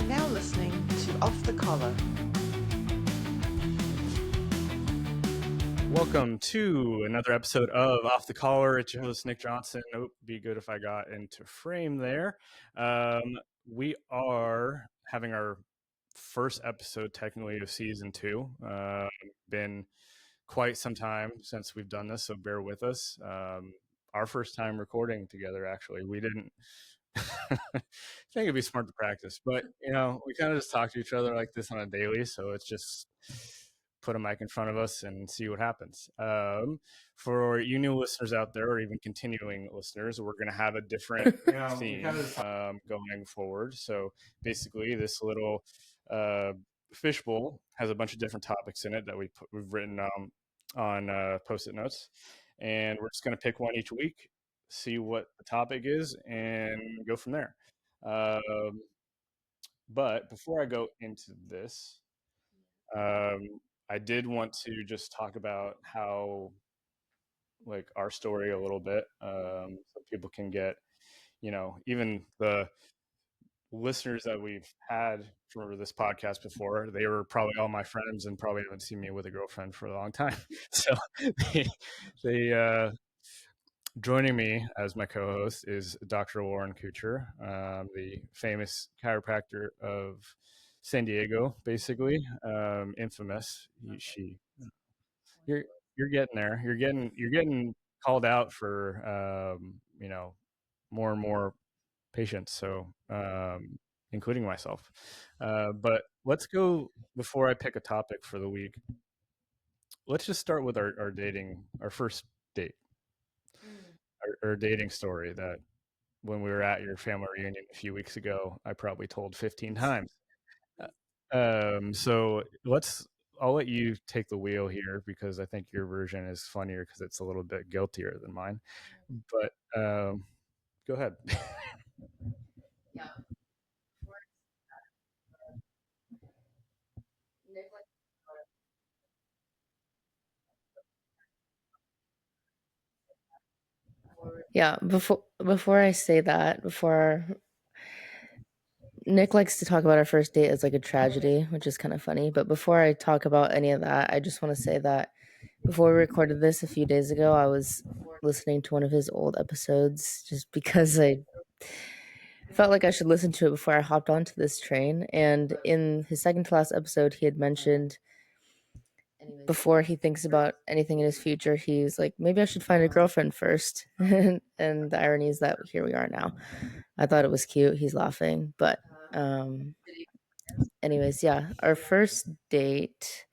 You're now listening to Off the Collar. Welcome to another episode of Off the Collar. It's your host, Nick Johnson. Oh, be good if I got into frame there. We are having our first episode, technically, of season 2. Been quite some time since we've done this, so bear with us. Our first time recording together, actually. We didn't think it'd be smart to practice, but we kind of just talk to each other like this on a daily, so it's just put a mic in front of us and see what happens. For you new listeners out there, or even continuing listeners, we're going to have a different theme going forward. So basically, this little fishbowl has a bunch of different topics in it that we've written on Post-it notes, and we're just going to pick one each week, see what the topic is, and go from there. But before I go into this, I did want to just talk about how, like, our story a little bit, so people can get, even the listeners that we've had for this podcast before, they were probably all my friends and probably haven't seen me with a girlfriend for a long time. So they joining me as my co-host is Dr. Loren Kucher, the famous chiropractor of San Diego, basically, infamous. You're you're getting there. You're getting called out for more and more patients. So including myself. But let's go before I pick a topic for the week. Let's just start with our dating, our first date, our dating story that when we were at your family reunion a few weeks ago, I probably told 15 times. So I'll let you take the wheel here because I think your version is funnier because it's a little bit guiltier than mine. But go ahead. Yeah, before I say that, before Nick likes to talk about our first date as like a tragedy, which is kind of funny. But before I talk about any of that, I just want to say that before we recorded this a few days ago, I was listening to one of his old episodes just because I felt like I should listen to it before I hopped onto this train. And in his second to last episode, he had mentioned before he thinks about anything in his future, he's like, maybe I should find a girlfriend first. And the irony is that here we are now. I thought it was cute. He's laughing. But anyways, yeah, our first date,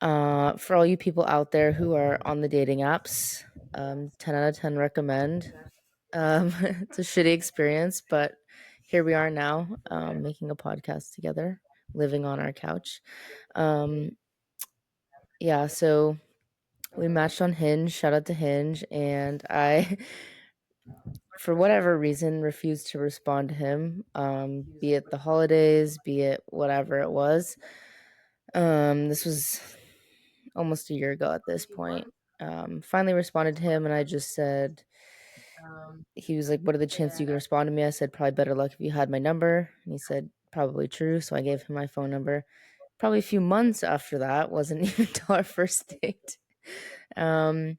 for all you people out there who are on the dating apps, 10 out of 10 recommend. It's a shitty experience, but here we are now, making a podcast together, living on our couch. Yeah, so we matched on Hinge. Shout out to Hinge. And I, for whatever reason, refused to respond to him, be it the holidays, be it whatever it was. This was almost a year ago at this point. Finally responded to him, and I just said, he was like, what are the chances you can respond to me? I said, probably better luck if you had my number. And he said, probably true. So I gave him my phone number. Probably a few months after that, wasn't even till our first date. And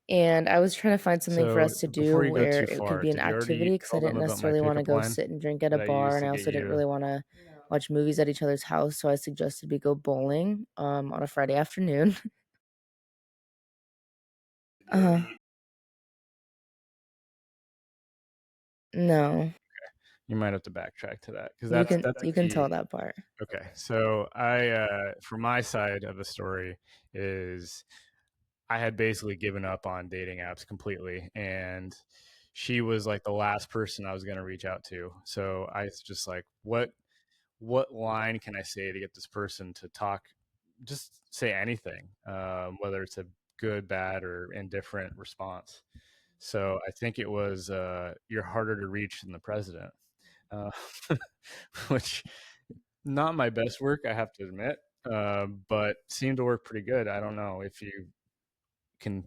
I was trying to find something for us to do Before you go where too it could far, be an did you already activity, because I tell them didn't about my necessarily want to pickup go line sit and drink at a that I bar, used and to I get also didn't you? really want to watch movies at each other's house. So I suggested we go bowling on a Friday afternoon. No, You might have to backtrack to that because that's a you can key. tell that part. Okay, so I, for my side of the story, is I had basically given up on dating apps completely, and she was like the last person I was going to reach out to. So I was just like, what line can I say to get this person to talk? Just say anything, whether it's a good, bad, or indifferent response. So I think it was you're harder to reach than the president, uh, which not my best work, I have to admit, but seemed to work pretty good. I don't know if you can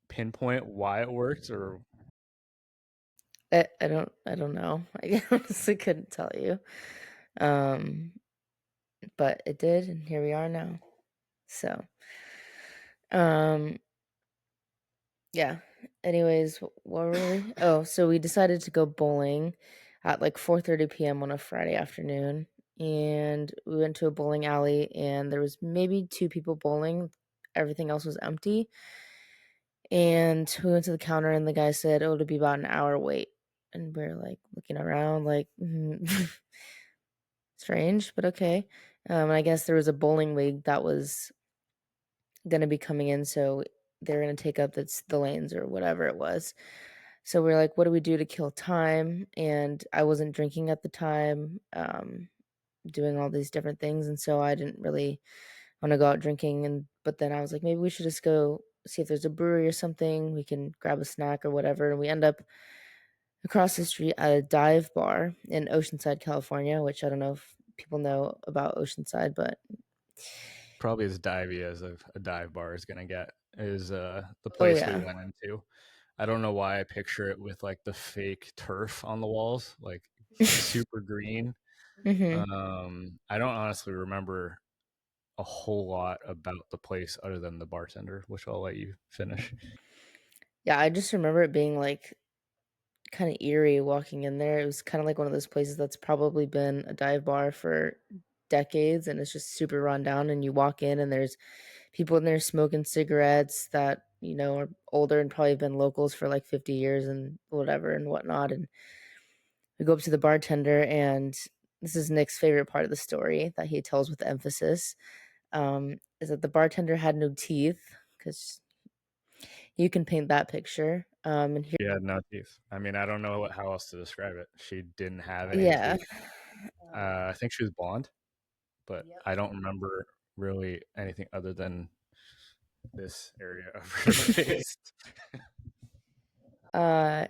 pinpoint why it worked or. I don't know. I honestly couldn't tell you. But it did, and here we are now. So, um, yeah. Anyways, what were we? Oh, so we decided to go bowling at like 4:30 p.m. on a Friday afternoon, and we went to a bowling alley, and there was maybe two people bowling. Everything else was empty. And we went to the counter, and the guy said, "Oh, it'll be about an hour wait." And we're like looking around, like strange, but okay. And I guess there was a bowling league that was gonna be coming in, so they're gonna take up the lanes or whatever it was. So we're like, what do we do to kill time? And I wasn't drinking at the time, doing all these different things, and so I didn't really want to go out drinking. And but then I was like, maybe we should just go see if there's a brewery or something. We can grab a snack or whatever. And we end up across the street at a dive bar in Oceanside, California, which I don't know if people know about Oceanside, but Probably as divey as a dive bar is gonna get is the oh place we yeah. went into. I don't know why I picture it with like the fake turf on the walls, like super green. hmm I don't honestly remember a whole lot about the place other than the bartender, which I'll let you finish. Yeah, I just remember it being like kind of eerie walking in there. It was kind of like one of those places that's probably been a dive bar for decades and it's just super run down. And you walk in and there's people in there smoking cigarettes that, are older and probably been locals for like 50 years and whatever and whatnot. And we go up to the bartender, and this is Nick's favorite part of the story that he tells with emphasis, is that the bartender had no teeth because you can paint that picture. And here, She had no teeth. I mean, I don't know how else to describe it. She didn't have any yeah. teeth. I think she was blonde, but I don't remember really anything other than this area of her face. Uh,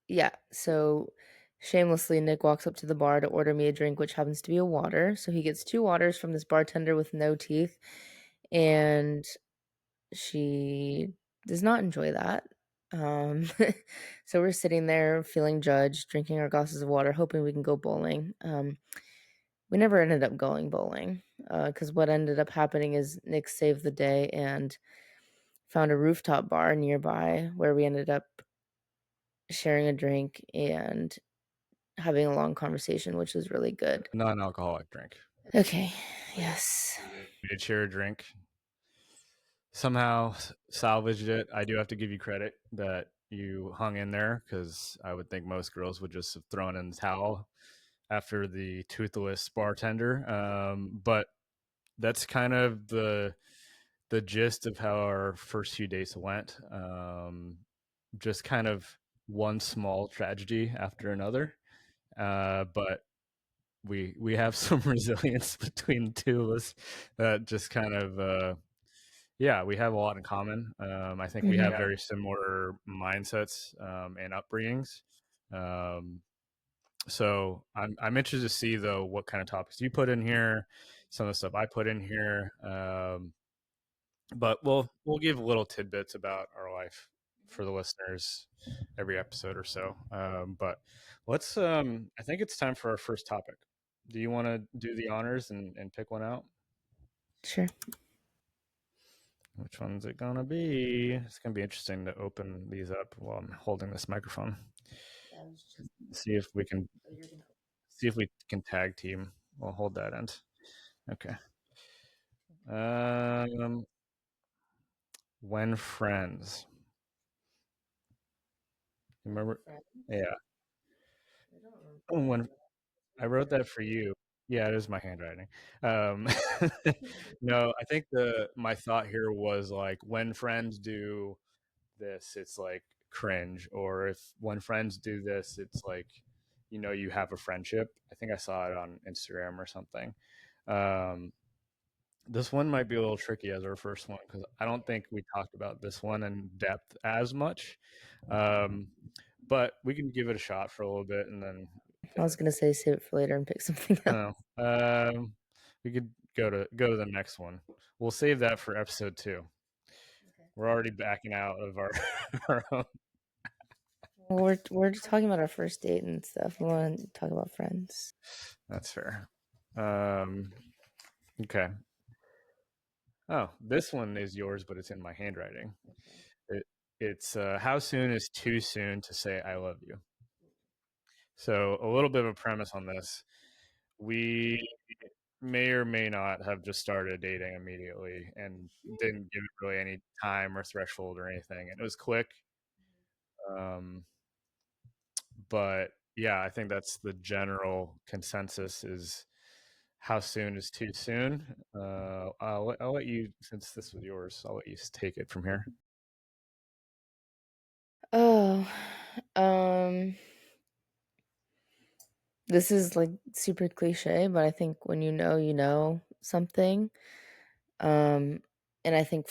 yeah. So shamelessly, Nick walks up to the bar to order me a drink, which happens to be a water. So he gets two waters from this bartender with no teeth, and she does not enjoy that. Um, so we're sitting there feeling judged, drinking our glasses of water, hoping we can go bowling. We never ended up going bowling because what ended up happening is Nick saved the day and found a rooftop bar nearby where we ended up sharing a drink and having a long conversation, which was really good. Non-alcoholic drink. Okay, yes. We did share a drink. Somehow salvaged it. I do have to give you credit that you hung in there because I would think most girls would just have thrown in the towel after the toothless bartender. But that's kind of the gist of how our first few dates went. Just kind of one small tragedy after another. But we have some resilience between the two of us that just kind of yeah, we have a lot in common. I think we have Mhm. very similar mindsets and upbringings. Um, so I'm interested to see though what kind of topics you put in here, some of the stuff I put in here. But we'll give little tidbits about our life for the listeners every episode or so. But let's I think it's time for our first topic. Do you want to do the honors and pick one out? Sure. Which one's it gonna be? It's gonna be interesting to open these up while I'm holding this microphone. See if we can tag team. We'll hold that end. Okay. Um, when friends. Remember? Yeah. When I wrote that for you. Yeah, it is my handwriting. Um, no, I think the my thought here was like when friends do this, it's like cringe, or if when friends do this, it's like you have a friendship. I think I saw it on Instagram or something. Um, this one might be a little tricky as our first one because I don't think we talked about this one in depth as much. Um, but we can give it a shot for a little bit and then I was gonna say save it for later and pick something else. oh, we could go to the next one. We'll save that for episode 2. We're already backing out of our our own. Well, we're talking about our first date and stuff. We want to talk about friends. That's fair. Okay. Oh, this one is yours, but it's in my handwriting. It's how soon is too soon to say I love you? So a little bit of a premise on this. We may or may not have just started dating immediately and didn't give it really any time or threshold or anything. And it was quick. Um, but yeah, I think that's the general consensus is how soon is too soon. I'll let you, since this was yours, I'll let you take it from here. Oh, this is like super cliche, but I think when you know something. And I think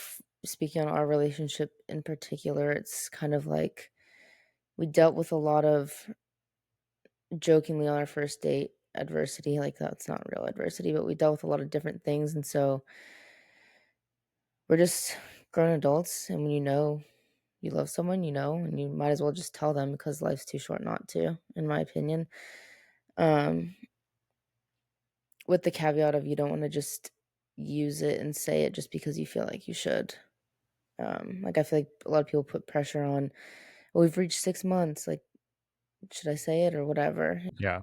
speaking on our relationship in particular, it's kind of like we dealt with a lot of jokingly on our first date adversity. Like that's not real adversity, but we dealt with a lot of different things. And so we're just grown adults. And when you love someone, and you might as well just tell them because life's too short not to, in my opinion. With the caveat of you don't want to just use it and say it just because you feel like you should. Like I feel like a lot of people put pressure on, oh, we've reached 6 months. Like, should I say it or whatever? Yeah,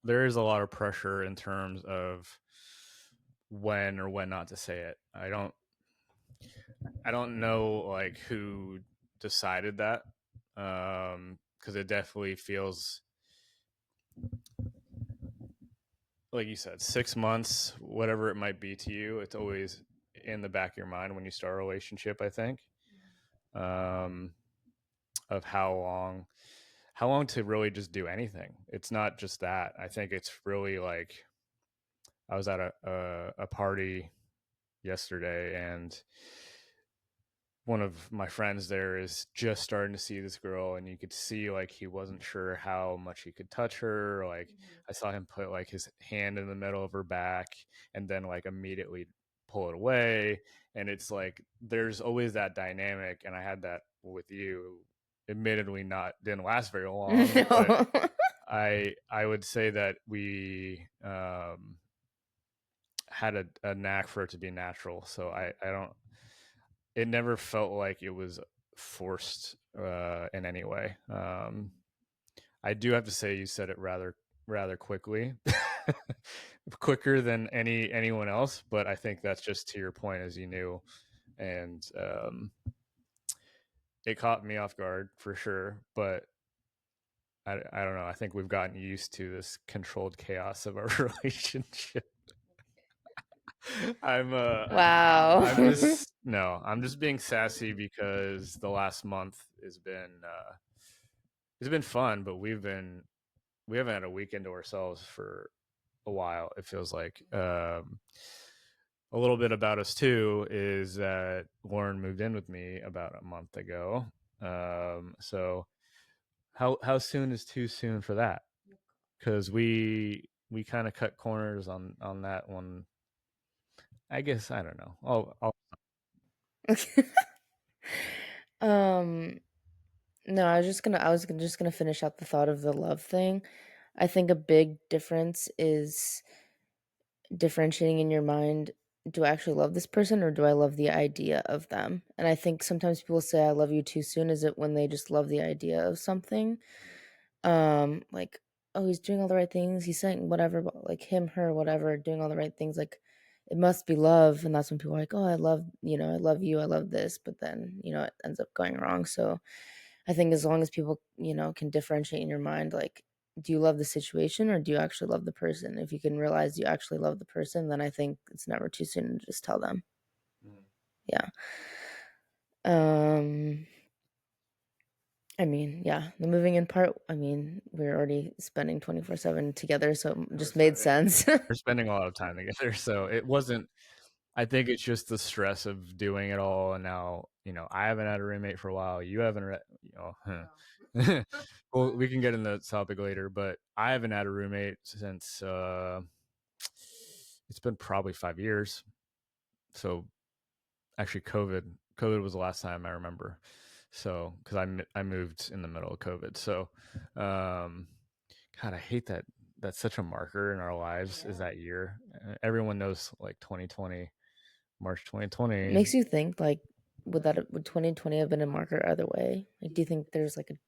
there is a lot of pressure in terms of when or when not to say it. I don't know like who decided that, because it definitely feels like you said 6 months, whatever it might be to you. It's always in the back of your mind when you start a relationship. I think, of how long to really just do anything. It's not just that. I think it's really like I was at a party yesterday, and one of my friends there is just starting to see this girl, and you could see like he wasn't sure how much he could touch her. Like I saw him put like his hand in the middle of her back and then like immediately pull it away. And it's like there's always that dynamic, and I had that with you. Admittedly, not didn't last very long, but No. I would say that we had a knack for it to be natural. So I don't. It never felt like it was forced in any way. I do have to say you said it rather quickly, quicker than anyone else. But I think that's just to your point, as you knew, and it caught me off guard for sure. But I don't know. I think we've gotten used to this controlled chaos of our relationship. Wow. I'm just being sassy because the last month has been it's been fun, but we haven't had a weekend to ourselves for a while. It feels like a little bit about us too is that Loren moved in with me about a month ago. So how soon is too soon for that? Because we kind of cut corners on that one. I guess I don't know. I'll um, no, just gonna finish out the thought of the love thing. I think a big difference is differentiating in your mind, do I actually love this person or do I love the idea of them? And I think sometimes people say I love you too soon. Is it when they just love the idea of something? Like, oh, he's doing all the right things, he's saying whatever, like him, her, whatever, doing all the right things, like it must be love. And that's when people are like, oh, I love, I love you, I love this, but then, it ends up going wrong. So I think as long as people, can differentiate in your mind, like, do you love the situation or do you actually love the person? If you can realize you actually love the person, then I think it's never too soon to just tell them. Yeah. I mean, yeah, the moving in part, I mean, we're already spending 24/7 together, so it just made sense. we're spending a lot of time together, so it wasn't. I think it's just the stress of doing it all, and now I haven't had a roommate for a while. You haven't, well, we can get into the topic later, but I haven't had a roommate since it's been probably 5 years. So actually, COVID was the last time I remember. So, because I moved in the middle of COVID, so God, I hate that. That's such a marker in our lives. Is that year? Everyone knows like 2020, March It 2020. makes you think like would 2020 have been a marker either way? Like, do you think there's like a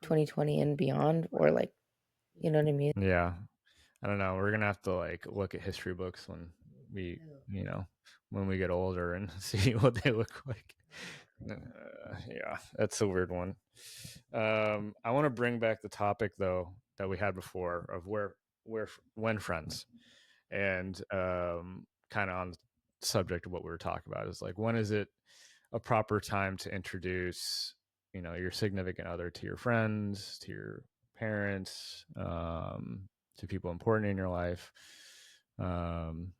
2020 and beyond, or like, you know what I mean? Yeah, I don't know. We're gonna have to like look at history books when we, when we get older and see what they look like. Yeah, that's a weird one. I want to bring back the topic though that we had before of when friends, and kind of on the subject of what we were talking about is like, when is it a proper time to introduce, your significant other to your friends, to your parents, to people important in your life. um,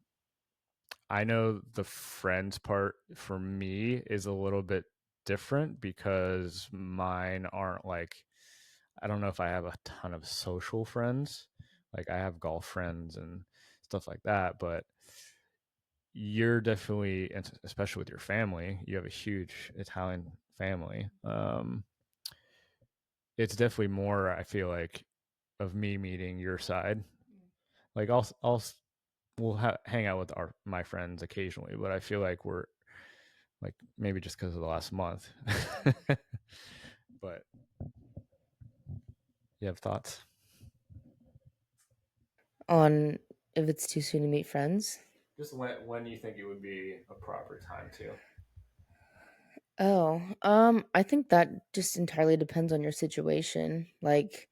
I know the friends part for me is a little bit different because mine aren't like, I don't know if I have a ton of social friends. Like I have golf friends and stuff like that, but you're definitely, especially with your family, you have a huge Italian family. It's definitely more, I feel like, of me meeting your side. Like we'll hang out with my friends occasionally, but I feel like we're like, maybe just because of the last month. But you have thoughts? On if it's too soon to meet friends? Just when do you think it would be a proper time to? Oh, I think that just entirely depends on your situation. Like,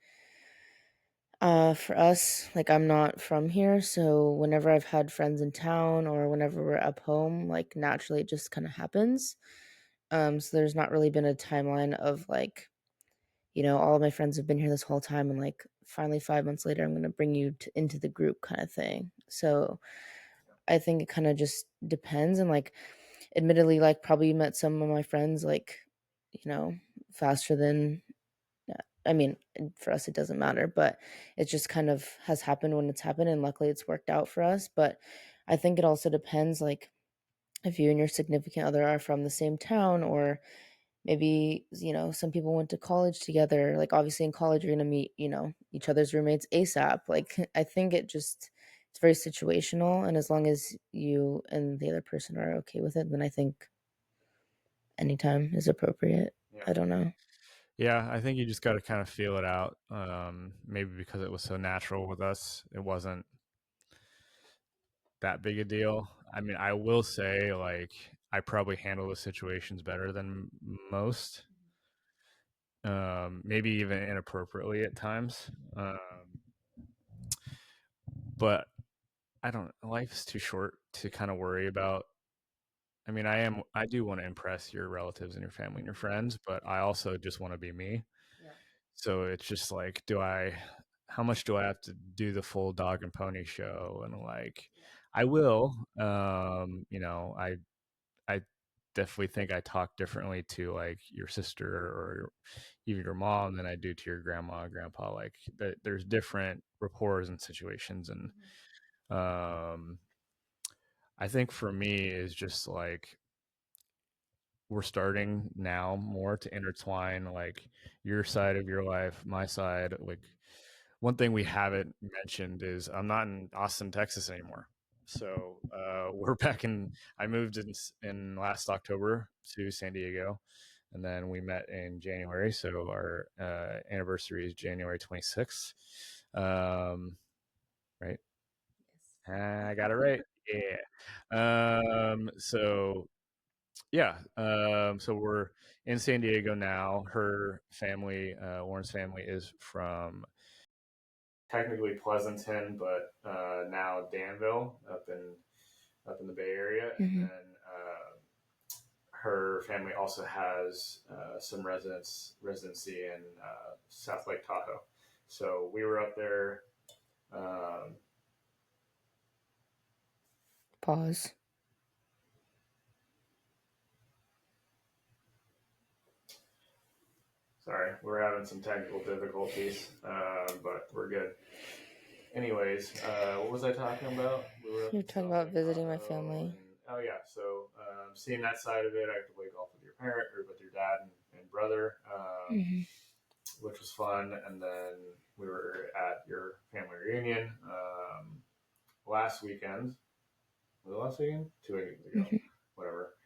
for us, like I'm not from here, so whenever I've had friends in town or whenever we're up home, like naturally it just kind of happens. So there's not really been a timeline of like, all of my friends have been here this whole time, and like finally 5 months later, I'm gonna bring you into the group kind of thing. So I think it kind of just depends, and like, admittedly, like probably met some of my friends like, you know, faster than I mean, for us, it doesn't matter, but it just kind of has happened when it's happened, and luckily it's worked out for us. But I think it also depends, like, if you and your significant other are from the same town, or maybe, some people went to college together. Like, obviously, in college, you're going to meet, each other's roommates ASAP. Like, I think it's very situational. And as long as you and the other person are okay with it, then I think anytime is appropriate. Yeah. I don't know. Yeah, I think you just got to kind of feel it out. Maybe because it was so natural with us, it wasn't that big a deal. I mean, I will say, like, I probably handle the situations better than most. Maybe even inappropriately at times. But I don't. Life is too short to kind of worry about. I mean, I do want to impress your relatives and your family and your friends, but I also just want to be me. So it's just like, how much do I have to do the full dog and pony show? And like, I will, I definitely think I talk differently to like your sister or even your mom than I do to your grandma, grandpa. Like there's different rapports and situations. And, I think for me is just like, we're starting now more to intertwine like your side of your life, my side. Like one thing we haven't mentioned is I'm not in Austin, Texas anymore. So we're back in. I moved in last October to San Diego, and then we met in January. So our anniversary is January 26th. Right? I got it right. Yeah. So yeah. So we're in San Diego now. Her family, Lauren's family, is from technically Pleasanton, but now Danville, up in the Bay Area, and Hmm. then her family also has some residency in South Lake Tahoe. So we were up there. Um, Pause. Sorry, we're having some technical difficulties, but we're good. Anyways, what was I talking about? We were up You're in talking South about Lake visiting my Tahoe, family. and oh yeah, so seeing that side of it, I have to play golf with your parent or with your dad and brother, Mm-hmm. which was fun. And then we were at your family reunion last weekend. Was it last weekend? 2 weekends ago, Mm-hmm. whatever.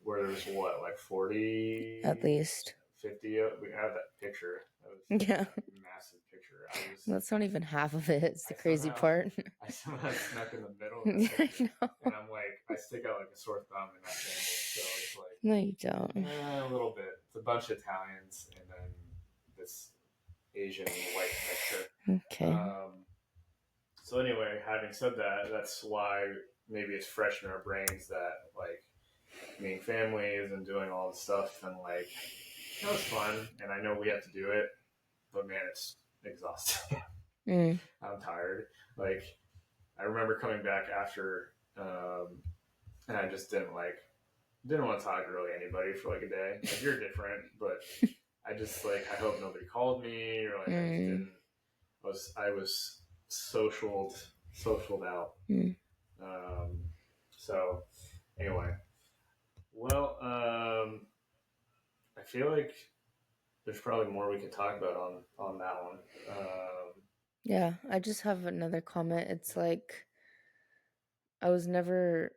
Where there was what, like 40, At least. 50? We have that picture. That was Yeah. a massive picture. That's not even half of it. It's the I crazy somehow, part. I somehow snuck in the middle of the Yeah, I picture, know. and I'm like, I stick out like a sore thumb in that family. So it's like No, you don't. a little bit. It's a bunch of Italians, and then this Asian white mixture. Okay. So anyway, having said that, that's why maybe it's fresh in our brains that like meeting families and doing all the stuff, and like it was fun, and I know we have to do it, but man, it's exhausting. Mm. I'm tired. Like I remember coming back after, and I just didn't want to talk to really anybody for like a day. Like you're different, but I just like I hope nobody called me or like I just didn't. I was socialed out. Mm. So anyway, well, I feel like there's probably more we could talk about on that one. Yeah, I just have another comment. It's like I never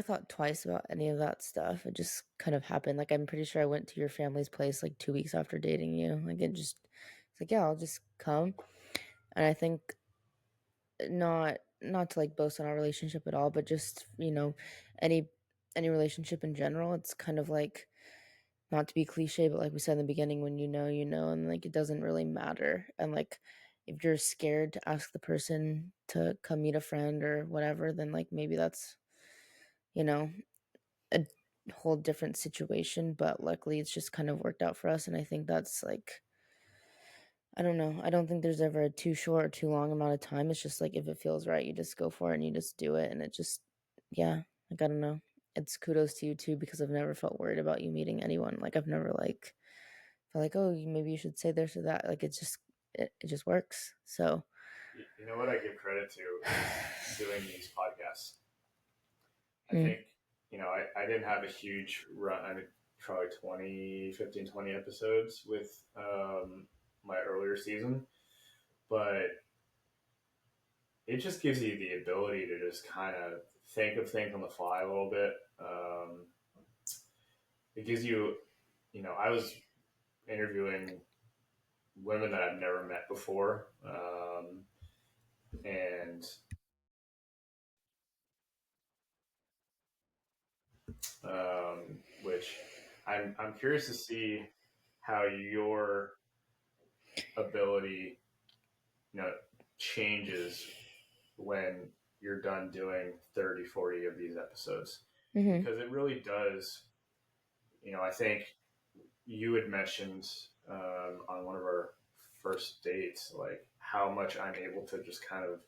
thought twice about any of that stuff. It just kind of happened. Like I'm pretty sure I went to your family's place like 2 weeks after dating you. Like it's like, yeah, I'll just come. And I think not to like boast on our relationship at all, but just, any relationship in general, it's kind of like, not to be cliche, but like we said in the beginning, when you know, and like it doesn't really matter. And like if you're scared to ask the person to come meet a friend or whatever, then like maybe that's, a whole different situation. But luckily it's just kind of worked out for us. And I think that's like, I don't know. I don't think there's ever a too short or too long amount of time. It's just like if it feels right, you just go for it and you just do it. And it just, yeah, like I don't know. It's kudos to you too, because I've never felt worried about you meeting anyone. Like I've never like felt like, oh, maybe you should say this or that. Like it just works. So you know what I give credit to is doing these podcasts. I think, I didn't have a huge run. I mean, probably 20 episodes with my earlier season, but it just gives you the ability to just kind of think of things on the fly a little bit. It gives you, I was interviewing women that I've never met before, and which I'm curious to see how your ability, changes when you're done doing 30, 40 of these episodes. mm-hmm. Because it really does, I think you had mentioned on one of our first dates, like how much I'm able to just kind of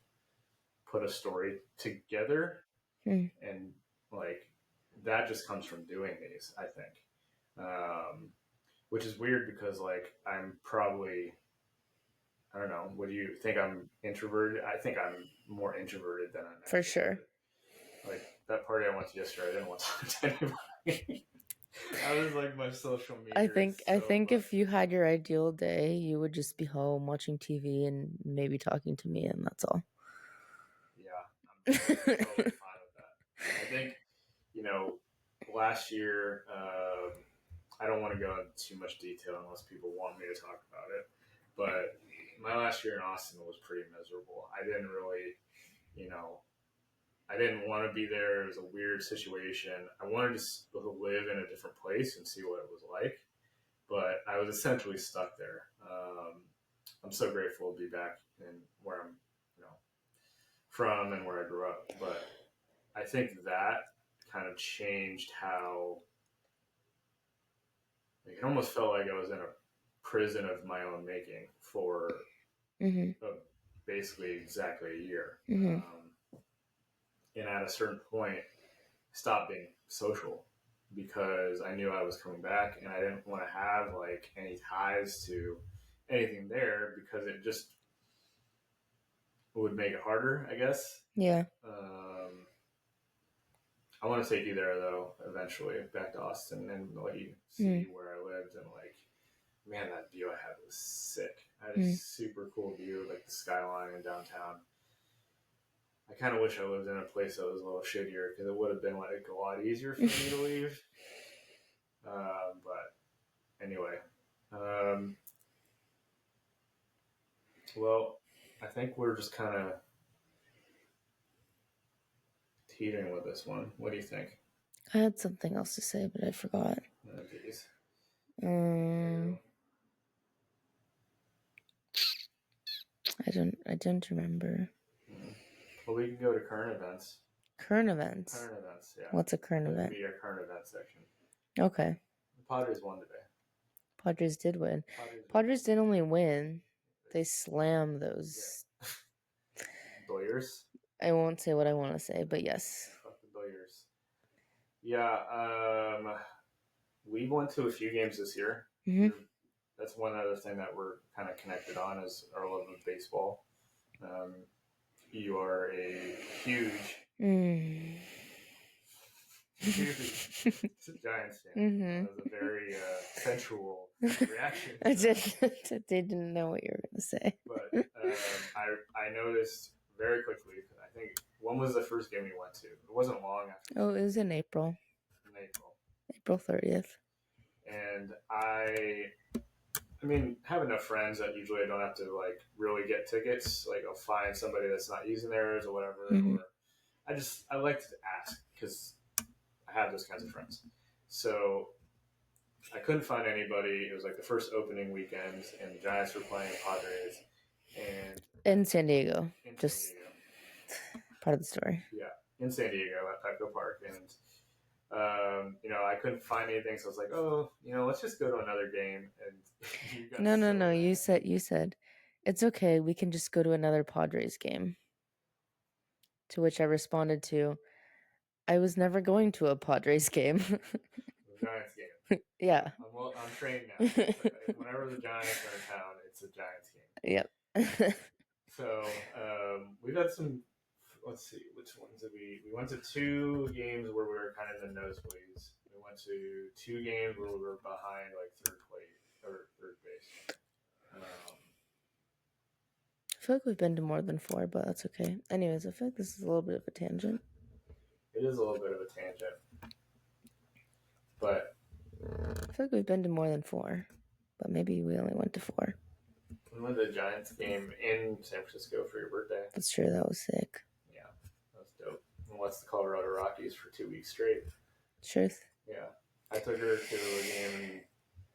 put a story together. Mm. And like that just comes from doing these, I think. Which is weird because like I'm probably, I don't know, what do you think? I'm introverted? I think I'm more introverted than I'm For extroverted. sure. Like that party I went to yesterday, I didn't want to talk to anybody. I was like my social media. I think if you had your ideal day, you would just be home watching TV and maybe talking to me, and that's all. Yeah, I'm totally fine with that. I think, last year, I don't want to go into too much detail unless people want me to talk about it, but my last year in Austin was pretty miserable. I didn't really, I didn't want to be there. It was a weird situation. I wanted to live in a different place and see what it was like, but I was essentially stuck there. I'm so grateful to be back in where I'm, from and where I grew up. But I think that kind of changed how, like, it almost felt like I was in a prison of my own making for mm-hmm. Basically exactly a year. Mm-hmm. And at a certain point, stopped being social because I knew I was coming back and I didn't want to have like any ties to anything there because it just would make it harder, I guess. Yeah. I want to take you there though eventually, back to Austin, and let you see where I lived, and like, man, that view I had was sick. I had a super cool view of like the skyline in downtown. I kind of wish I lived in a place that was a little shittier because it would have been like a lot easier for me to leave. But anyway, well, I think we're just kind of teetering with this one. What do you think? I had something else to say, but I forgot. Oh, geez. I don't remember. Well, we can go to current events. Current events. Current events, yeah. What's a current That would event? be our current event section. Okay. The Padres won today. Padres did win. Padres didn't only win; they slammed those. Doyers. I won't say what I want to say, but yes. Fuck the Doyers. Yeah, we went to a few games this year. Mm-hmm. That's one other thing that we're kind of connected on is our love of baseball. You are a huge Giants fan. Mm-hmm. That was a very sensual reaction. They didn't know what you were going to say. But I noticed very quickly, I think, when was the first game we went to? It wasn't long after. Oh, it was in April. April 30th. And I have enough friends that usually I don't have to like really get tickets. Like I'll find somebody that's not using theirs or whatever. Mm-hmm. Or I like to ask because I have those kinds of friends. So I couldn't find anybody. It was like the first opening weekend, and the Giants were playing Padres, and in San Diego. San Just Diego. Part of the story. Yeah, in San Diego at Petco Park, and I couldn't find anything, so I was like, oh, let's just go to another game. And no. You said, it's okay. We can just go to another Padres game. To which I responded to, I was never going to a Padres game. Giants game. Yeah. I'm trained now. Whenever the Giants are in town, it's a Giants game. Yep. So we've had some. Let's see, which ones did we went to 2 games where we were kind of in the nosebleeds. We went to 2 games where we were behind like third base. I feel like we've been to more than 4, but that's okay. Anyways, I feel like this is a little bit of a tangent. It is a little bit of a tangent. But I feel like we've been to more than 4, but maybe we only went to 4. We went to the Giants game in San Francisco for your birthday. That's true. That was sick. Yeah, that was dope. And watched the Colorado Rockies for 2 weeks straight. Truth. Yeah. I took her to a game in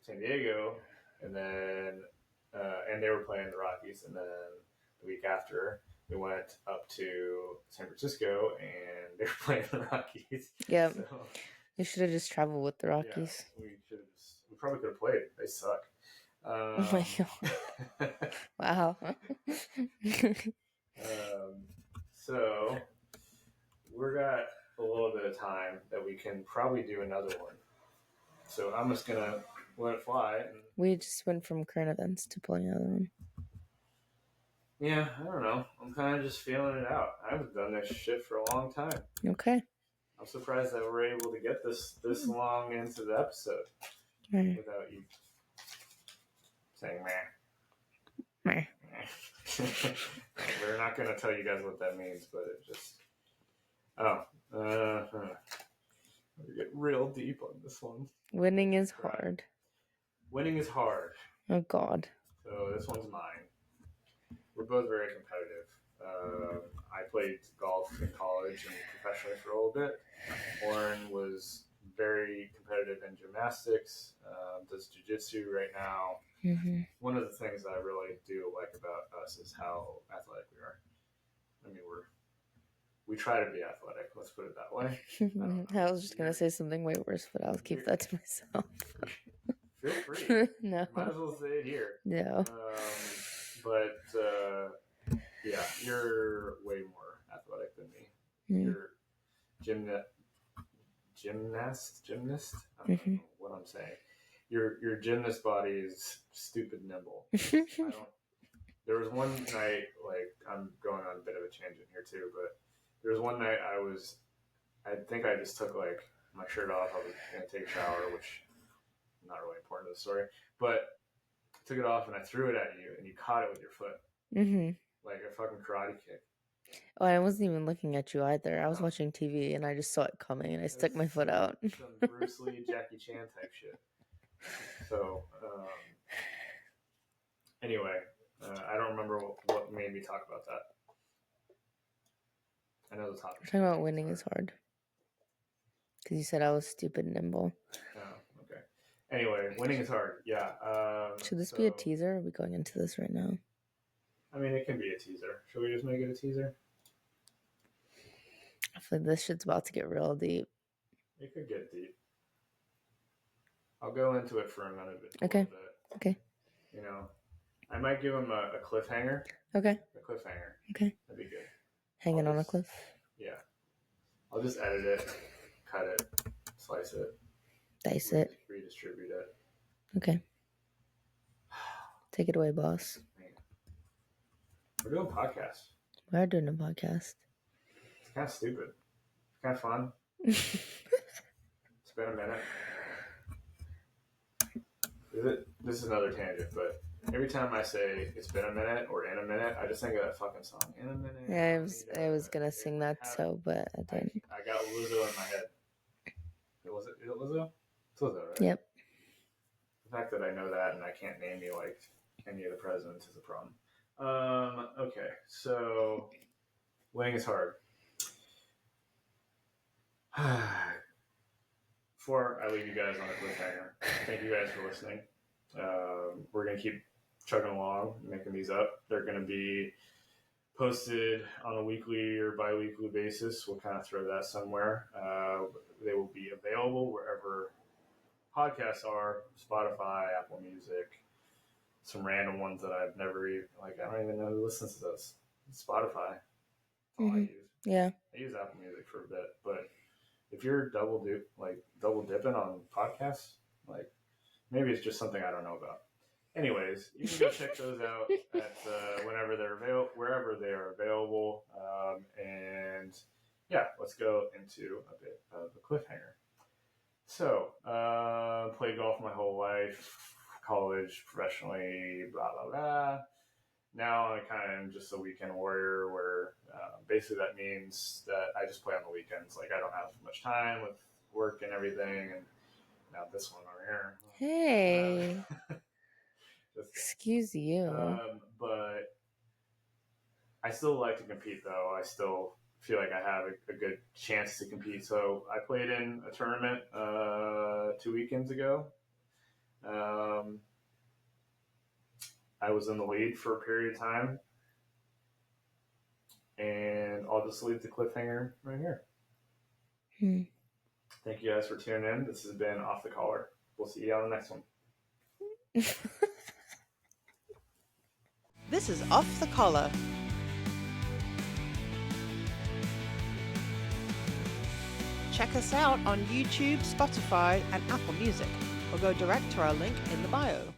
San Diego, and then and they were playing the Rockies, and then the week after we went up to San Francisco and they were playing the Rockies. Yeah. So, you should have just from with the Rockies. Yeah, we probably could have played. They suck. Oh my god. Wow. So we got a little bit of time that we can probably do another one. So I'm just gonna let it fly. We just went from current events to pulling another one. Yeah, I don't know. I'm kind of just feeling it out. I haven't done this shit for a long time. Okay. I'm surprised that we're able to get this long into the episode without you saying meh. Meh. We're not going to tell you guys what that means, but it just... we get real deep on this one. Winning is hard. Winning is hard. Oh, God. So this one's mine. We're both very competitive. I played golf in college and professionally for a little bit. Loren was very competitive in gymnastics, does jiu-jitsu right now. Mm-hmm. One of the things that I really do like about us is how athletic we are. I mean, we try to be athletic. Let's put it that way. I was just going to say something way worse, but I'll keep that to myself. Feel free. No. Might as well say it here. No. But yeah, you're way more athletic than me. You're gymnast. I don't know what I'm saying. Your gymnast body is stupid nimble. There was one night, like, I'm going on a bit of a tangent here too, but there was one night I was I think I just took like my shirt off. I was gonna take a shower, which is not really important to the story, but took it off and I threw it at you, and you caught it with your foot, like a fucking karate kick. Oh, I wasn't even looking at you either. I was No. watching TV and I just saw it coming and I stuck my foot out. Some Bruce Lee, Jackie Chan type shit. So, anyway, I don't remember what made me talk about that. I know the topic. We're talking about winning is hard. Because you said I was stupid and nimble. Oh, okay. Anyway, winning is hard. Yeah. Should this be a teaser? Or are we going into this right now? I mean, it can be a teaser. Should we just make it a teaser? I feel like this shit's about to get real deep. It could get deep. I'll go into it for a minute. Okay. Bit. Okay. You know, I might give him a cliffhanger. Okay. A cliffhanger. Okay. That'd be good. Hanging on a cliff? Yeah. I'll just edit it, cut it, slice it, dice it, redistribute it. Okay. Take it away, boss. Man. We're doing podcasts. We are doing a podcast. It's kind of stupid. It's kind of fun. It's been a minute. This is another tangent, but every time I say it's been a minute or in a minute, I just think of that fucking song. In a minute. Yeah, I was gonna sing that but I didn't. I got Lizzo in my head. Was it Lizzo? It's Lizzo, right? Yep. The fact that I know that and I can't name you like any of the presidents is a problem. Okay, so winning is hard. Before I leave you guys on a cliffhanger, thank you guys for listening. We're going to keep chugging along, making these up. They're going to be posted on a weekly or bi-weekly basis. We'll kind of throw that somewhere. They will be available wherever podcasts are, Spotify, Apple Music, some random ones that I've never even, like, I don't even know who listens to this. Spotify. That's all I use. Yeah. I use Apple Music for a bit, but if you're double dipping on podcasts, like, maybe it's just something I don't know about. Anyways, you can go check those out at whenever they're wherever they are available. And yeah, let's go into a bit of a cliffhanger. So, played golf my whole life, college, professionally, blah blah blah. Now I'm kind of just a weekend warrior, where basically that means that I just play on the weekends. Like, I don't have much time with work and everything, and now this one over here. Hey. Excuse you. But I still like to compete, though. I still feel like I have a good chance to compete. So I played in a tournament 2 weekends ago. I was in the lead for a period of time. And I'll just leave the cliffhanger right here. Thank you guys for tuning in. This has been Off the Collar. We'll see you on the next one. This is Off the Collar. Check us out on YouTube, Spotify, and Apple Music, or go direct to our link in the bio.